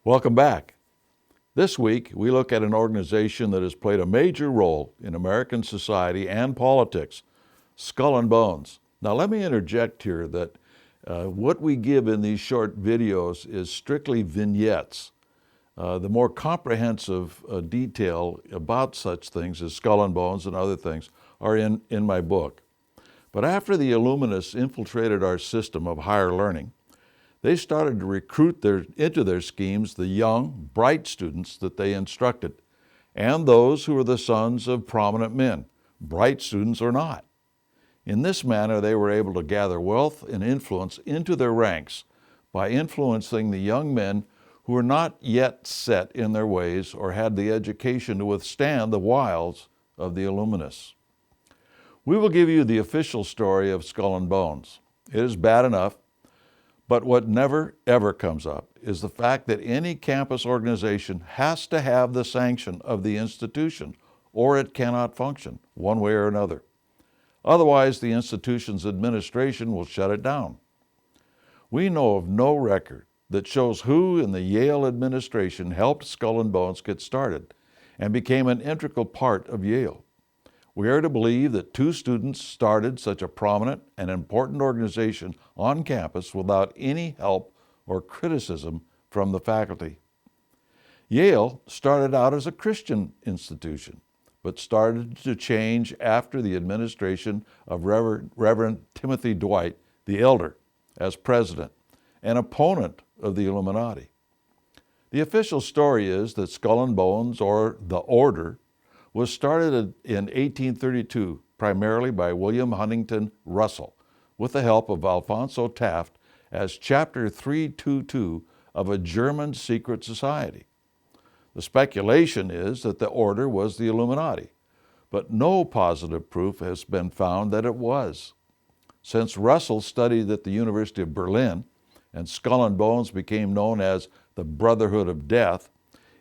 Welcome back. This week, we look at an organization that has played a major role in American society and politics, Skull and Bones. Now, let me interject here that what we give in these short videos is strictly vignettes. The more comprehensive detail about such things as Skull and Bones and other things are in my book. But after the Illuminists infiltrated our system of higher learning, they started to recruit into their schemes the young, bright students that they instructed, and those who were the sons of prominent men, bright students or not. In this manner, they were able to gather wealth and influence into their ranks by influencing the young men who were not yet set in their ways or had the education to withstand the wiles of the Illuminists. We will give you the official story of Skull and Bones. It is bad enough, but what never, ever comes up is the fact that any campus organization has to have the sanction of the institution, or it cannot function, one way or another. Otherwise, the institution's administration will shut it down. We know of no record that shows who in the Yale administration helped Skull and Bones get started and became an integral part of Yale. We are to believe that two students started such a prominent and important organization on campus without any help or criticism from the faculty. Yale started out as a Christian institution, but started to change after the administration of Reverend Timothy Dwight, the elder, as president, an opponent of the Illuminati. The official story is that Skull and Bones, or the Order, was started in 1832 primarily by William Huntington Russell with the help of Alphonso Taft as Chapter 322 of a German secret society. The speculation is that the order was the Illuminati, but no positive proof has been found that it was. Since Russell studied at the University of Berlin and Skull and Bones became known as the Brotherhood of Death,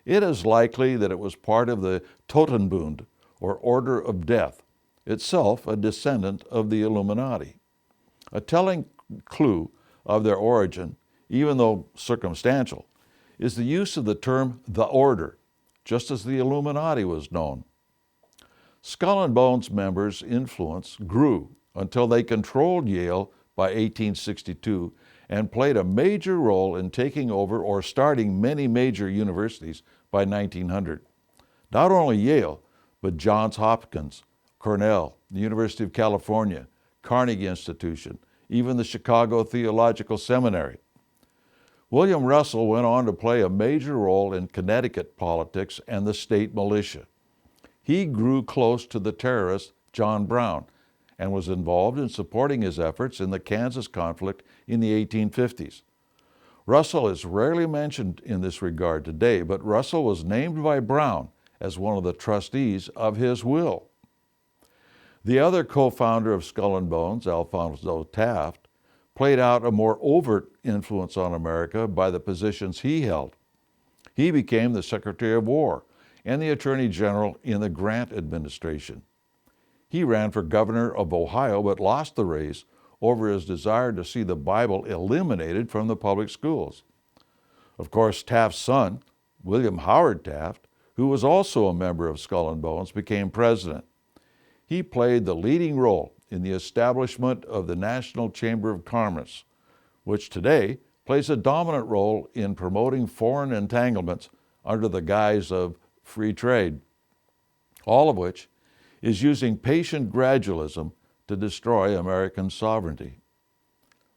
it is likely that it was part of the Totenbund, or Order of Death, itself a descendant of the Illuminati. A telling clue of their origin, even though circumstantial, is the use of the term the Order, just as the Illuminati was known. Skull and Bones members' influence grew until they controlled Yale by 1862 and played a major role in taking over or starting many major universities by 1900. Not only Yale, but Johns Hopkins, Cornell, the University of California, Carnegie Institution, even the Chicago Theological Seminary. William Russell went on to play a major role in Connecticut politics and the state militia. He grew close to the terrorist John Brown and was involved in supporting his efforts in the Kansas conflict in the 1850s. Russell is rarely mentioned in this regard today, but Russell was named by Brown as one of the trustees of his will. The other co-founder of Skull and Bones, Alphonso Taft, played out a more overt influence on America by the positions he held. He became the Secretary of War and the Attorney General in the Grant administration. He ran for governor of Ohio but lost the race over his desire to see the Bible eliminated from the public schools. Of course, Taft's son, William Howard Taft, who was also a member of Skull and Bones, became president. He played the leading role in the establishment of the National Chamber of Commerce, which today plays a dominant role in promoting foreign entanglements under the guise of free trade, all of which is using patient gradualism to destroy American sovereignty.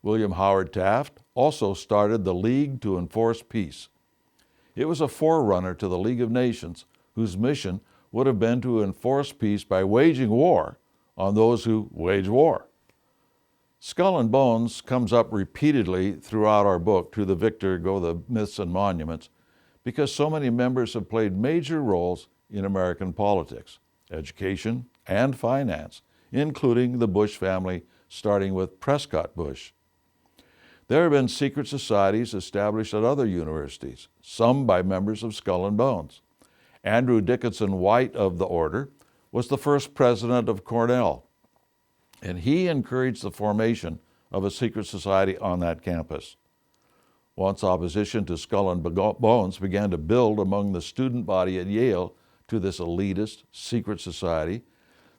William Howard Taft also started the League to Enforce Peace. It was a forerunner to the League of Nations, whose mission would have been to enforce peace by waging war on those who wage war. Skull and Bones comes up repeatedly throughout our book, To the Victor Go the Myths and Monuments, because so many members have played major roles in American politics, education, and finance, including the Bush family, starting with Prescott Bush. There have been secret societies established at other universities, some by members of Skull and Bones. Andrew Dickinson White of the Order was the first president of Cornell, and he encouraged the formation of a secret society on that campus. Once opposition to Skull and Bones began to build among the student body at Yale to this elitist secret society,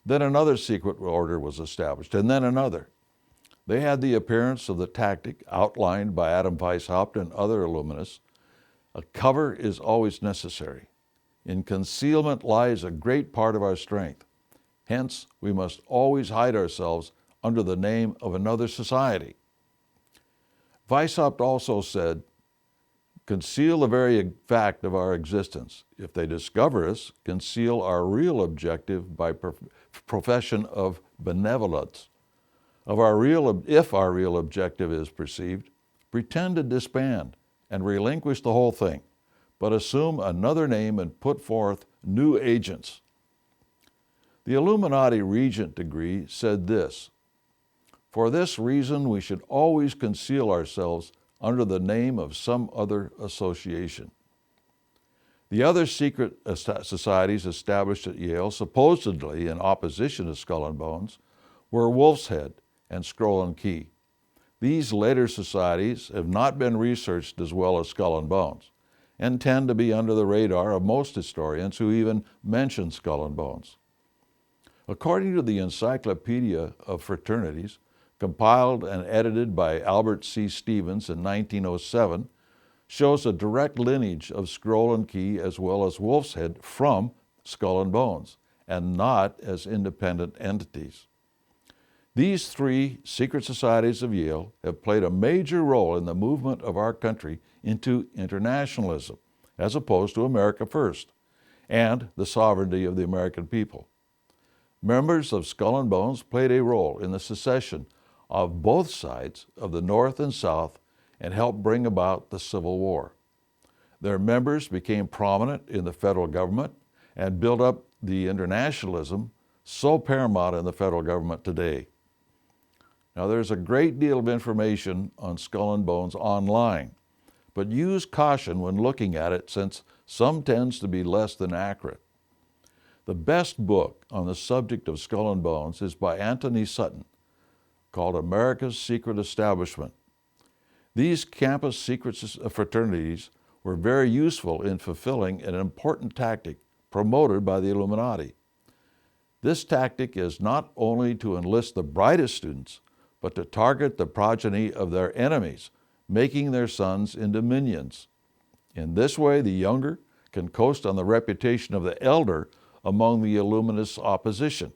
then another secret order was established, and then another. They had the appearance of the tactic outlined by Adam Weishaupt and other Illuminists. A cover is always necessary. In concealment lies a great part of our strength. Hence, we must always hide ourselves under the name of another society. Weishaupt also said, conceal the very fact of our existence. If they discover us, conceal our real objective by profession of benevolence. If our real objective is perceived, pretend to disband and relinquish the whole thing, but assume another name and put forth new agents. The Illuminati Regent degree said this, for this reason we should always conceal ourselves under the name of some other association. The other secret societies established at Yale, supposedly in opposition to Skull and Bones, were Wolf's Head and Scroll and Key. These later societies have not been researched as well as Skull and Bones, and tend to be under the radar of most historians who even mention Skull and Bones. According to the Encyclopedia of Fraternities, compiled and edited by Albert C. Stevens in 1907, shows a direct lineage of Scroll and Key as well as Wolf's Head from Skull and Bones, and not as independent entities. These three secret societies of Yale have played a major role in the movement of our country into internationalism, as opposed to America First, and the sovereignty of the American people. Members of Skull and Bones played a role in the secession of both sides of the North and South and helped bring about the Civil War. Their members became prominent in the federal government and built up the internationalism so paramount in the federal government today. Now, there's a great deal of information on Skull and Bones online, but use caution when looking at it since some tends to be less than accurate. The best book on the subject of Skull and Bones is by Anthony Sutton, called America's Secret Establishment. These campus secret fraternities were very useful in fulfilling an important tactic promoted by the Illuminati. This tactic is not only to enlist the brightest students, but to target the progeny of their enemies, making their sons into minions. In this way, the younger can coast on the reputation of the elder among the Illuminists' opposition,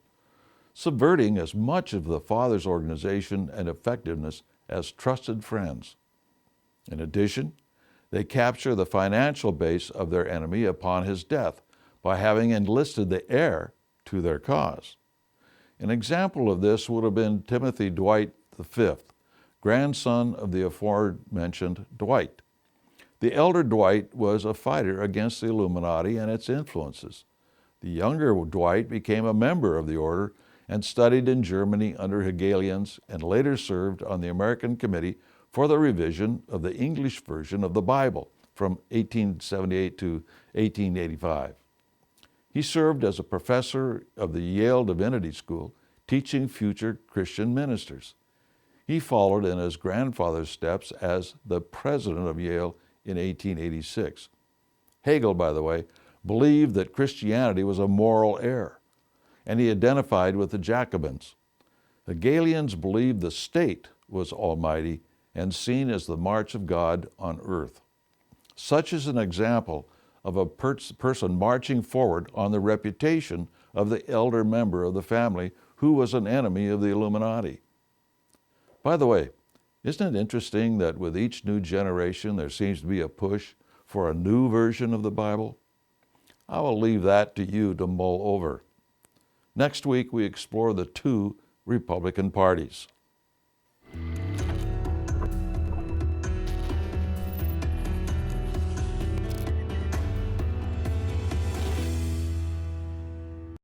subverting as much of the father's organization and effectiveness as trusted friends. In addition, they capture the financial base of their enemy upon his death by having enlisted the heir to their cause. An example of this would have been Timothy Dwight V, grandson of the aforementioned Dwight. The elder Dwight was a fighter against the Illuminati and its influences. The younger Dwight became a member of the order and studied in Germany under Hegelians and later served on the American Committee for the revision of the English version of the Bible from 1878 to 1885. He served as a professor of the Yale Divinity School, teaching future Christian ministers. He followed in his grandfather's steps as the president of Yale in 1886. Hegel, by the way, believed that Christianity was a moral error, and he identified with the Jacobins. Hegelians believed the state was almighty and seen as the march of God on earth. Such is an example of a person marching forward on the reputation of the elder member of the family who was an enemy of the Illuminati. By the way, isn't it interesting that with each new generation there seems to be a push for a new version of the Bible? I will leave that to you to mull over. Next week we explore the two Republican parties.